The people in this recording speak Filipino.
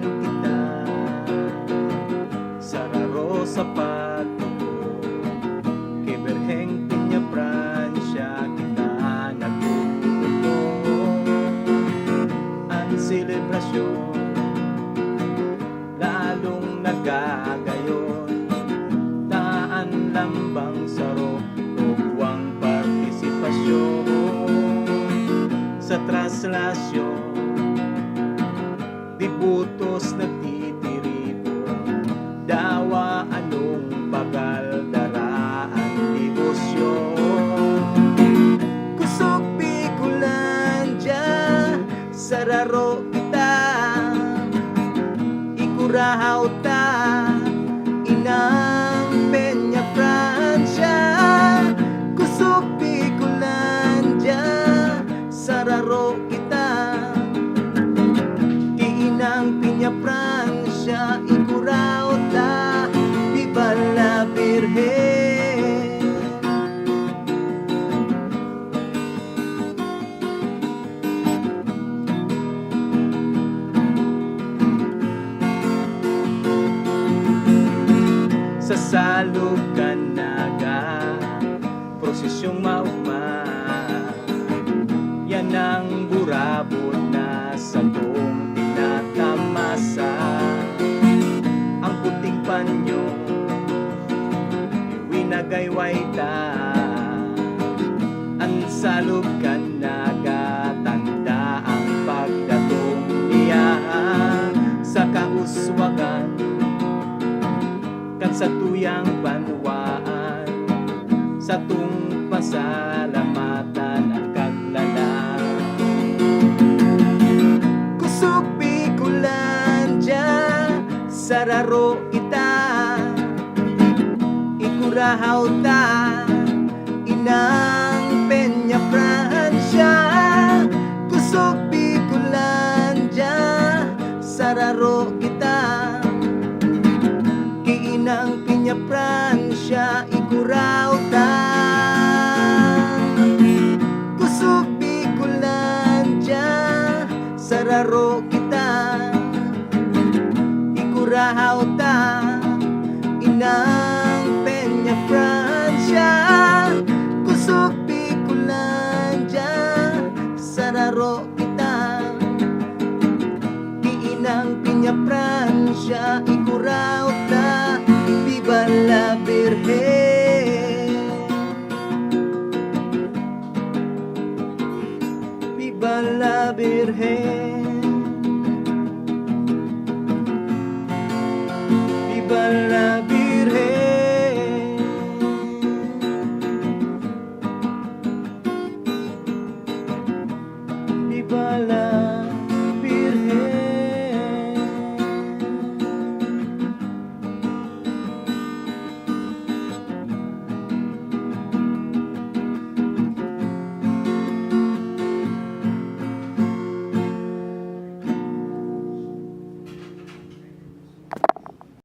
kita sa raro sa pagtubo. Kay Berheng Piña Francia kita nagtutulong. Ang selebrasyon lalong nagagayon, taan lambang saro tuwang partisipasyon sa traslasyon. Dibutos nagtitiribo, dawa anong bagal daraan debosyon. Kusog Bicolandia, sararo kita, ikurahaw ta, inang Peña Francia. Kusog Bicolandia, sararo kita, Inang Piña Francia, ikuraw ta, viva la Virgen. Sa salog kanaga, prosesyong maugma, yan ang burabot na sa tuong tinatamasa. Ang puting panyo winagayway ta, ang salog kanaga, tanda ang pagdatong niya sa kauswagan kan sa tuyang banwaan, sa tung pasalamatan at kaglala. Kusog Bicolandia, sararo kita, ikurahaw ta, inang Peña Francia. Kusog Bicolandia, sararo kita, Inang Piña Francia, ikuraw ta. Kusog Bicolandia, sararo kita, ikurahaw ta, inang Peña Francia. Kusog Bicolandia, sararo kita, Inang Piña Francia, ikuraw ta, viva la Virgen. Viva la Virgen.